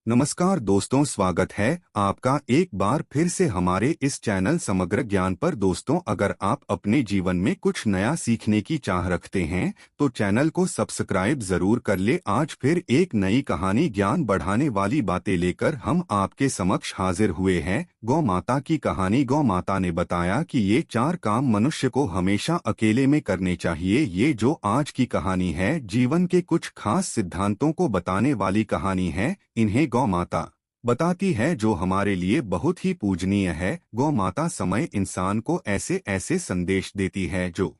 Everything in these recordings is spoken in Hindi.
नमस्कार दोस्तों, स्वागत है आपका एक बार फिर से हमारे इस चैनल समग्र ज्ञान पर। दोस्तों, अगर आप अपने जीवन में कुछ नया सीखने की चाह रखते हैं तो चैनल को सब्सक्राइब जरूर कर ले। आज फिर एक नई कहानी, ज्ञान बढ़ाने वाली बातें लेकर हम आपके समक्ष हाजिर हुए हैं। गौ माता की कहानी। गौ माता ने बताया कि ये 4 काम मनुष्य को हमेशा अकेले में करने चाहिए। ये जो आज की कहानी है, जीवन के कुछ खास सिद्धांतों को बताने वाली कहानी है। इन्हें गौ माता बताती है, जो हमारे लिए बहुत ही पूजनीय है। गौ माता समय इंसान को ऐसे ऐसे संदेश देती है, जो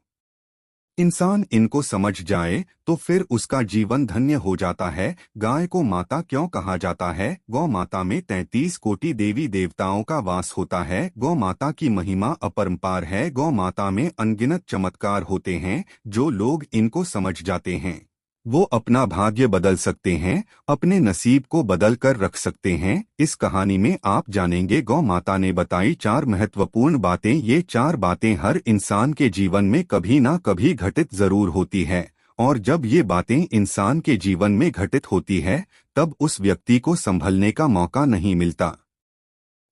इंसान इनको समझ जाए तो फिर उसका जीवन धन्य हो जाता है। गाय को माता क्यों कहा जाता है? गौ माता में 33 कोटि देवी देवताओं का वास होता है। गौ माता की महिमा अपरंपार है। गौ माता में अनगिनत चमत्कार होते हैं। जो लोग इनको समझ जाते हैं वो अपना भाग्य बदल सकते हैं, अपने नसीब को बदल कर रख सकते हैं। इस कहानी में आप जानेंगे गौ माता ने बताई 4 महत्वपूर्ण बातें। ये 4 बातें हर इंसान के जीवन में कभी ना कभी घटित जरूर होती है, और जब ये बातें इंसान के जीवन में घटित होती है तब उस व्यक्ति को संभलने का मौका नहीं मिलता।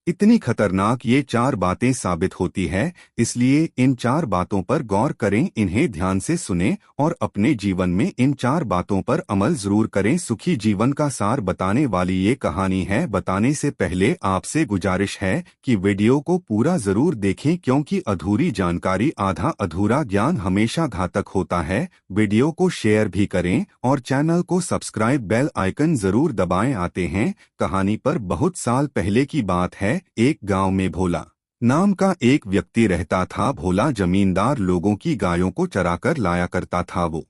इतनी खतरनाक ये 4 बातें साबित होती है। इसलिए इन 4 बातों पर गौर करें, इन्हें ध्यान से सुनें और अपने जीवन में इन 4 बातों पर अमल जरूर करें। सुखी जीवन का सार बताने वाली ये कहानी है। बताने से पहले आपसे गुजारिश है कि वीडियो को पूरा जरूर देखें, क्योंकि अधूरी जानकारी, आधा अधूरा ज्ञान हमेशा घातक होता है। वीडियो को शेयर भी करें और चैनल को सब्सक्राइब, बेल आइकन जरूर दबाएं। आते हैं कहानी पर। बहुत साल पहले की बात है। एक गांव में भोला नाम का एक व्यक्ति रहता था। भोला जमींदार लोगों की गायों को चराकर लाया करता था। वो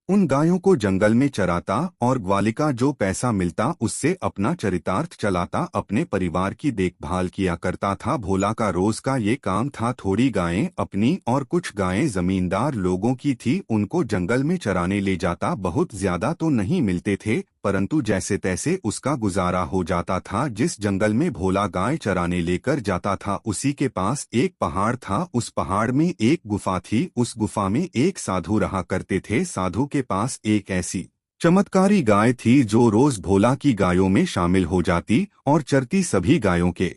उन गायों को जंगल में चराता और ग्वालिका जो पैसा मिलता उससे अपना चरितार्थ चलाता, अपने परिवार की देखभाल किया करता था। भोला का रोज का ये काम था। थोड़ी गायें अपनी और कुछ गायें जमींदार लोगों की थी, उनको जंगल में चराने ले जाता। बहुत ज्यादा तो नहीं मिलते थे, परंतु जैसे तैसे उसका गुजारा हो जाता था। जिस जंगल में भोला गाय चराने लेकर जाता था उसी के पास एक पहाड़ था। उस पहाड़ में एक गुफा थी। उस गुफा में एक साधु रहा करते थे। साधु के पास एक ऐसी चमत्कारी गाय थी जो रोज भोला की गायों में शामिल हो जाती और चरती। सभी गायों के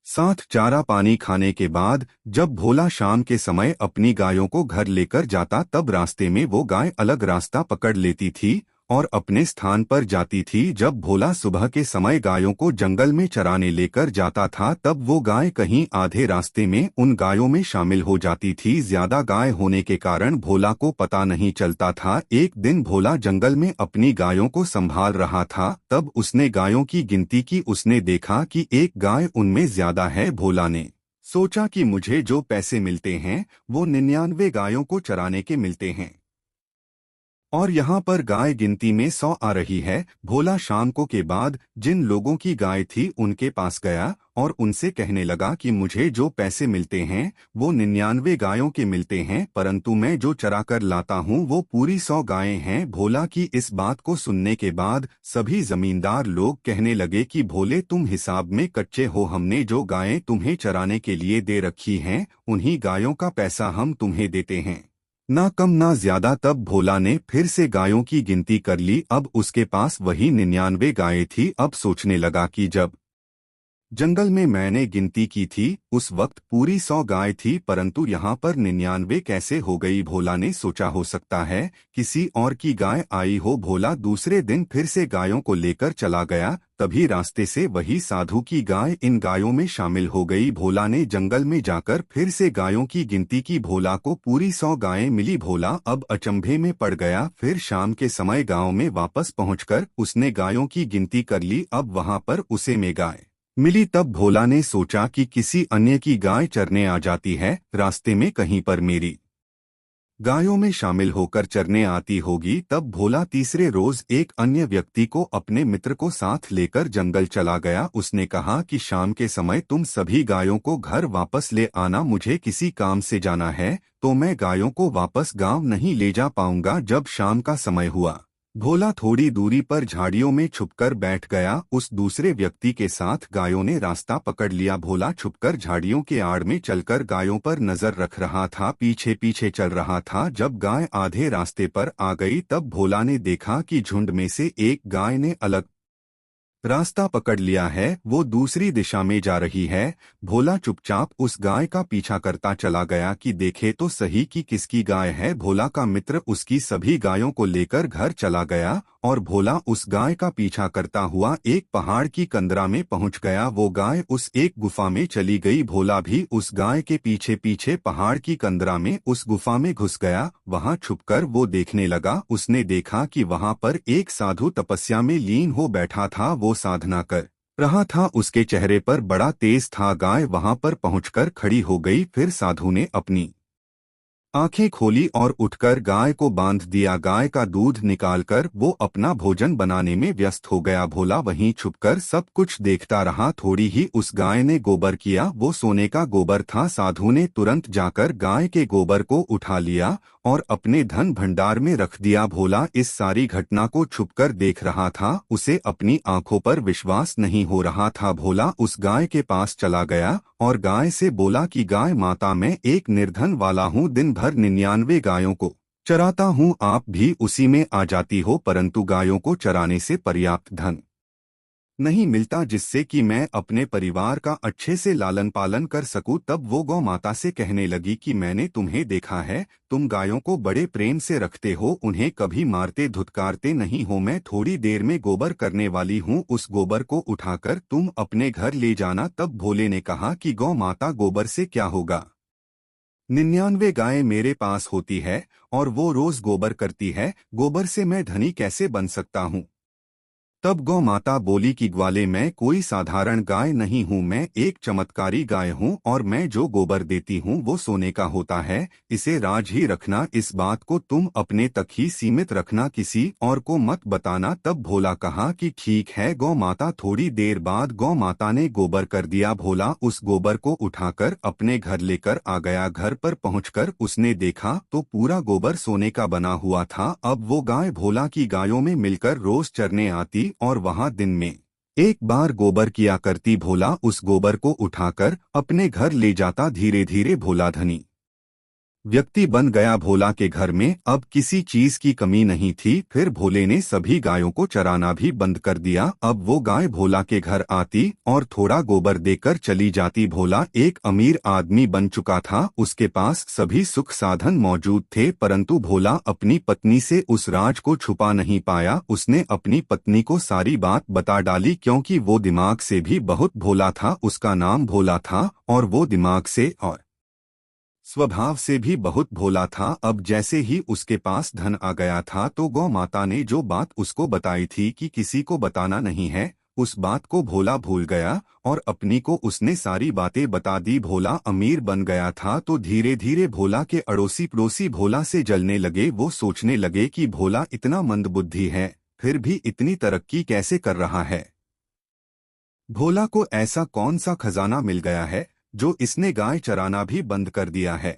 साथ चारा पानी खाने के बाद जब भोला शाम के समय अपनी गायों को घर लेकर जाता, तब रास्ते में वो गाय अलग रास्ता पकड़ लेती थी और अपने स्थान पर जाती थी। जब भोला सुबह के समय गायों को जंगल में चराने लेकर जाता था, तब वो गाय कहीं आधे रास्ते में उन गायों में शामिल हो जाती थी। ज्यादा गाय होने के कारण भोला को पता नहीं चलता था। एक दिन भोला जंगल में अपनी गायों को संभाल रहा था, तब उसने गायों की गिनती की। उसने देखा कि एक गाय उनमें ज्यादा है। भोला ने सोचा कि मुझे जो पैसे मिलते हैं वो 99 गायों को चराने के मिलते हैं, और यहाँ पर गाय गिनती में 100 आ रही है। भोला शाम को के बाद जिन लोगों की गाय थी उनके पास गया और उनसे कहने लगा कि मुझे जो पैसे मिलते हैं वो 99 गायों के मिलते हैं, परंतु मैं जो चरा कर लाता हूँ वो पूरी 100 गायें हैं। भोला की इस बात को सुनने के बाद सभी जमींदार लोग कहने लगे कि भोले, तुम हिसाब में कच्चे हो। हमने जो गायें तुम्हें चराने के लिए दे रखी हैं उन्हीं गायों का पैसा हम तुम्हें देते हैं, ना कम ना ज्यादा। तब भोला ने फिर से गायों की गिनती कर ली। अब उसके पास वही 99 गायें थी। अब सोचने लगा कि जब जंगल में मैंने गिनती की थी उस वक्त पूरी 100 गाय थी, परंतु यहाँ पर 99 कैसे हो गई? भोला ने सोचा हो सकता है किसी और की गाय आई हो। भोला दूसरे दिन फिर से गायों को लेकर चला गया। तभी रास्ते से वही साधु की गाय इन गायों में शामिल हो गई। भोला ने जंगल में जाकर फिर से गायों की गिनती की। भोला को पूरी 100 गायें मिली। भोला अब अचंभे में पड़ गया। फिर शाम के समय गांव में वापस पहुंचकर उसने गायों की गिनती कर ली। अब वहां पर उसे में गाय मिली। तब भोला ने सोचा कि किसी अन्य की गाय चरने आ जाती है, रास्ते में कहीं पर मेरी गायों में शामिल होकर चरने आती होगी। तब भोला तीसरे रोज एक अन्य व्यक्ति को, अपने मित्र को साथ लेकर जंगल चला गया। उसने कहा कि शाम के समय तुम सभी गायों को घर वापस ले आना, मुझे किसी काम से जाना है तो मैं गायों को वापस गांव नहीं ले जा पाऊंगा। जब शाम का समय हुआ, भोला थोड़ी दूरी पर झाड़ियों में छुपकर बैठ गया। उस दूसरे व्यक्ति के साथ गायों ने रास्ता पकड़ लिया। भोला छुपकर झाड़ियों के आड़ में चलकर गायों पर नजर रख रहा था, पीछे पीछे चल रहा था। जब गाय आधे रास्ते पर आ गई तब भोला ने देखा कि झुंड में से एक गाय ने अलग रास्ता पकड़ लिया है, वो दूसरी दिशा में जा रही है। भोला चुपचाप उस गाय का पीछा करता चला गया कि देखे तो सही कि किसकी गाय है। भोला का मित्र उसकी सभी गायों को लेकर घर चला गया और भोला उस गाय का पीछा करता हुआ एक पहाड़ की कंदरा में पहुंच गया। वो गाय उस एक गुफा में चली गई। भोला भी उस गाय के पीछे पीछे पहाड़ की कंदरा में उस गुफा में घुस गया। वहां छुपकर वो देखने लगा। उसने देखा कि वहां पर एक साधु तपस्या में लीन हो बैठा था। वो साधना कर रहा था। उसके चेहरे पर बड़ा तेज था। गाय वहां पर पहुंचकर खड़ी हो गई। फिर साधु ने अपनी आंखें खोली और उठकर गाय को बांध दिया। गाय का दूध निकालकर वो अपना भोजन बनाने में व्यस्त हो गया। भोला वहीं छुपकर सब कुछ देखता रहा। थोड़ी ही उस गाय ने गोबर किया। वो सोने का गोबर था। साधु ने तुरंत जाकर गाय के गोबर को उठा लिया और अपने धन भंडार में रख दिया। भोला इस सारी घटना को छुपकर देख रहा था। उसे अपनी आंखों पर विश्वास नहीं हो रहा था। भोला उस गाय के पास चला गया और गाय से बोला कि गाय माता, मैं एक निर्धन वाला हूँ, दिन भर 99 गायों को चराता हूँ। आप भी उसी में आ जाती हो, परंतु गायों को चराने से पर्याप्त धन नहीं मिलता जिससे कि मैं अपने परिवार का अच्छे से लालन पालन कर सकूं। तब वो गौ माता से कहने लगी कि मैंने तुम्हें देखा है, तुम गायों को बड़े प्रेम से रखते हो, उन्हें कभी मारते धुतकारते नहीं हो। मैं थोड़ी देर में गोबर करने वाली हूँ, उस गोबर को उठाकर तुम अपने घर ले जाना। तब भोले ने कहा कि गौ माता, गोबर से क्या होगा, 99 गायें मेरे पास होती है और वो रोज गोबर करती है, गोबर से मैं धनी कैसे बन सकता हूँ। तब गौ माता बोली कि ग्वाले, मैं कोई साधारण गाय नहीं हूँ, मैं एक चमत्कारी गाय हूँ और मैं जो गोबर देती हूँ वो सोने का होता है। इसे राज ही रखना, इस बात को तुम अपने तक ही सीमित रखना, किसी और को मत बताना। तब भोला कहा कि ठीक है गौ माता। थोड़ी देर बाद गौ माता ने गोबर कर दिया। भोला उस गोबर को उठाकर अपने घर लेकर आ गया। घर पर पहुंचकर उसने देखा तो पूरा गोबर सोने का बना हुआ था। अब वो गाय भोला की गायों में मिलकर रोज चरने आती और वहां दिन में एक बार गोबर किया करती। भोला उस गोबर को उठाकर अपने घर ले जाता। धीरे धीरे भोला धनी व्यक्ति बन गया। भोला के घर में अब किसी चीज की कमी नहीं थी। फिर भोले ने सभी गायों को चराना भी बंद कर दिया। अब वो गाय भोला के घर आती और थोड़ा गोबर देकर चली जाती। भोला एक अमीर आदमी बन चुका था, उसके पास सभी सुख साधन मौजूद थे, परंतु भोला अपनी पत्नी से उस राज को छुपा नहीं पाया। उसने अपनी पत्नी को सारी बात बता डाली, क्योंकि वो दिमाग से भी बहुत भोला था। उसका नाम भोला था और वो दिमाग से और स्वभाव से भी बहुत भोला था। अब जैसे ही उसके पास धन आ गया था तो गौ माता ने जो बात उसको बताई थी कि किसी को बताना नहीं है, उस बात को भोला भूल गया और अपनी को उसने सारी बातें बता दी। भोला अमीर बन गया था तो धीरे धीरे भोला के अड़ोसी पड़ोसी भोला से जलने लगे। वो सोचने लगे कि भोला इतना मंदबुद्धि है, फिर भी इतनी तरक्की कैसे कर रहा है। भोला को ऐसा कौन सा खजाना मिल गया है जो इसने गाय चराना भी बंद कर दिया है।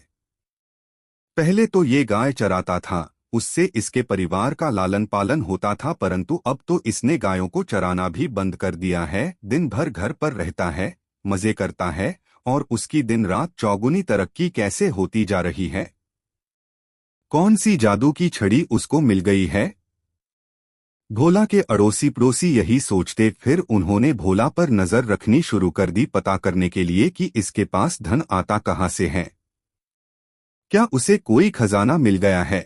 पहले तो ये गाय चराता था, उससे इसके परिवार का लालन पालन होता था, परंतु अब तो इसने गायों को चराना भी बंद कर दिया है। दिन भर घर पर रहता है, मजे करता है और उसकी दिन रात चौगुनी तरक्की कैसे होती जा रही है। कौन सी जादू की छड़ी उसको मिल गई है। भोला के अड़ोसी पड़ोसी यही सोचते। फिर उन्होंने भोला पर नजर रखनी शुरू कर दी, पता करने के लिए कि इसके पास धन आता कहाँ से है, क्या उसे कोई खजाना मिल गया है।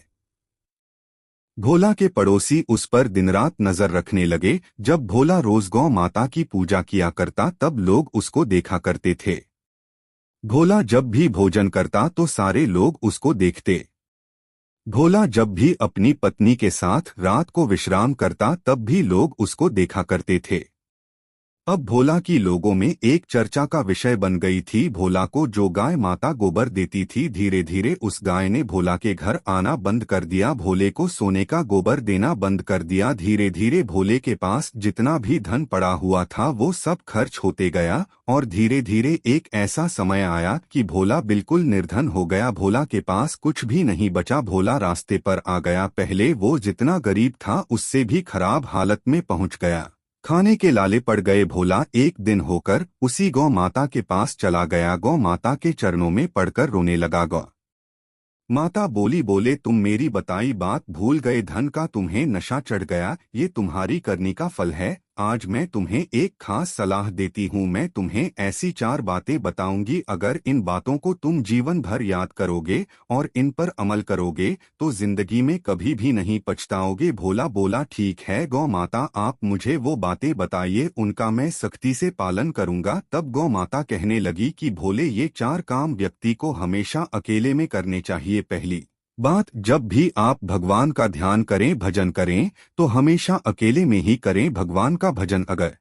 भोला के पड़ोसी उस पर दिन रात नजर रखने लगे। जब भोला रोज गौ माता की पूजा किया करता तब लोग उसको देखा करते थे। भोला जब भी भोजन करता तो सारे लोग उसको देखते। भोला जब भी अपनी पत्नी के साथ रात को विश्राम करता तब भी लोग उसको देखा करते थे। अब भोला की लोगों में एक चर्चा का विषय बन गई थी। भोला को जो गाय माता गोबर देती थी, धीरे धीरे उस गाय ने भोला के घर आना बंद कर दिया। भोले को सोने का गोबर देना बंद कर दिया। धीरे धीरे भोले के पास जितना भी धन पड़ा हुआ था वो सब खर्च होते गया और धीरे धीरे एक ऐसा समय आया कि भोला बिल्कुल निर्धन हो गया। भोला के पास कुछ भी नहीं बचा। भोला रास्ते पर आ गया। पहले वो जितना गरीब था उससे भी खराब हालत में पहुंच गया। खाने के लाले पड़ गए। भोला एक दिन होकर उसी गौ माता के पास चला गया। गौ माता के चरणों में पड़कर रोने लगा। गौ माता बोली, बोले तुम मेरी बताई बात भूल गए, धन का तुम्हें नशा चढ़ गया, ये तुम्हारी करनी का फल है। आज मैं तुम्हें एक खास सलाह देती हूँ। मैं तुम्हें ऐसी 4 बातें बताऊंगी, अगर इन बातों को तुम जीवन भर याद करोगे और इन पर अमल करोगे तो जिंदगी में कभी भी नहीं पछताओगे। भोला बोला, ठीक है गौ माता, आप मुझे वो बातें बताइए, उनका मैं सख्ती से पालन करूंगा। तब गौ माता कहने लगी कि भोले, ये 4 काम व्यक्ति को हमेशा अकेले में करने चाहिए। पहली बात, जब भी आप भगवान का ध्यान करें, भजन करें, तो हमेशा अकेले में ही करें। भगवान का भजन अगर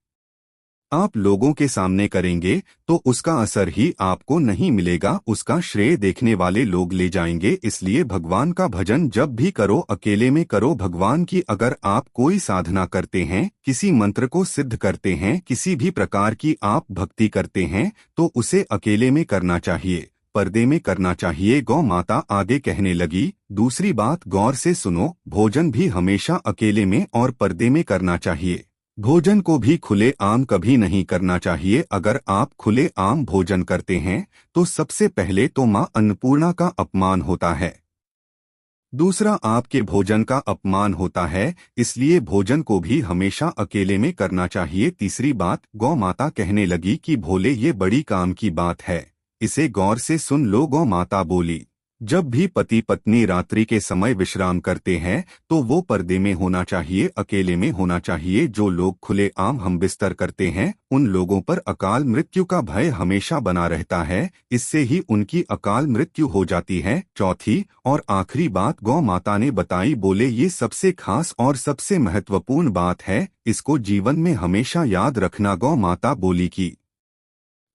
आप लोगों के सामने करेंगे तो उसका असर ही आपको नहीं मिलेगा, उसका श्रेय देखने वाले लोग ले जाएंगे। इसलिए भगवान का भजन जब भी करो, अकेले में करो। भगवान की अगर आप कोई साधना करते हैं, किसी मंत्र को सिद्ध करते हैं, किसी भी प्रकार की आप भक्ति करते हैं, तो उसे अकेले में करना चाहिए, पर्दे में करना चाहिए। गौ माता आगे कहने लगी, दूसरी बात गौर से सुनो, भोजन भी हमेशा अकेले में और पर्दे में करना चाहिए। भोजन को भी खुले आम कभी नहीं करना चाहिए। अगर आप खुले आम भोजन करते हैं तो सबसे पहले तो माँ अन्नपूर्णा का अपमान होता है, दूसरा आपके भोजन का अपमान होता है, इसलिए भोजन को भी हमेशा अकेले में करना चाहिए। तीसरी बात, गौ माता कहने लगी कि भोले, ये बड़ी काम की बात है, इसे गौर से सुन लो। गौ माता बोली, जब भी पति पत्नी रात्रि के समय विश्राम करते हैं तो वो पर्दे में होना चाहिए, अकेले में होना चाहिए। जो लोग खुले आम हम बिस्तर करते हैं, उन लोगों पर अकाल मृत्यु का भय हमेशा बना रहता है, इससे ही उनकी अकाल मृत्यु हो जाती है। चौथी और आखिरी बात गौ माता ने बताई, बोले, ये सबसे खास और सबसे महत्वपूर्ण बात है, इसको जीवन में हमेशा याद रखना। गौ माता बोली कि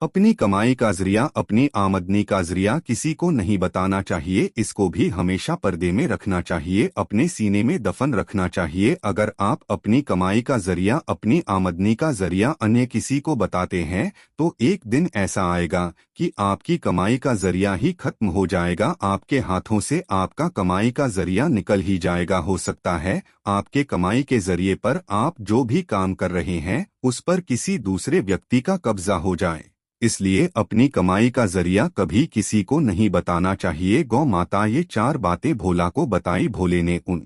अपनी कमाई का जरिया, अपनी आमदनी का जरिया किसी को नहीं बताना चाहिए, इसको भी हमेशा पर्दे में रखना चाहिए, अपने सीने में दफन रखना चाहिए। अगर आप अपनी कमाई का जरिया, अपनी आमदनी का जरिया अन्य किसी को बताते हैं तो एक दिन ऐसा आएगा कि आपकी कमाई का जरिया ही खत्म हो जाएगा, आपके हाथों से आपका कमाई का जरिया निकल ही जाएगा। हो सकता है आपके कमाई के जरिए पर आप जो भी काम कर रहे हैं उस पर किसी दूसरे व्यक्ति का कब्जा हो जाए, इसलिए अपनी कमाई का जरिया कभी किसी को नहीं बताना चाहिए। गौ माता ये 4 बातें भोला को बताई। भोले ने उन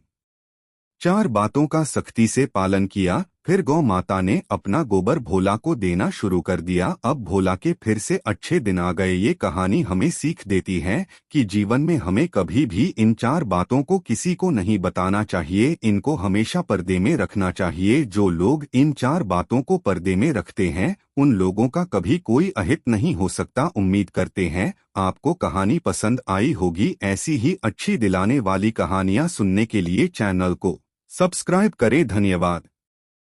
4 बातों का सख्ती से पालन किया। फिर गौ माता ने अपना गोबर भोला को देना शुरू कर दिया। अब भोला के फिर से अच्छे दिन आ गए। ये कहानी हमें सीख देती है कि जीवन में हमें कभी भी इन 4 बातों को किसी को नहीं बताना चाहिए, इनको हमेशा पर्दे में रखना चाहिए। जो लोग इन 4 बातों को पर्दे में रखते हैं उन लोगों का कभी कोई अहित नहीं हो सकता। उम्मीद करते हैं आपको कहानी पसंद आई होगी। ऐसी ही अच्छी दिलाने वाली कहानियां सुनने के लिए चैनल को सब्सक्राइब करें। धन्यवाद।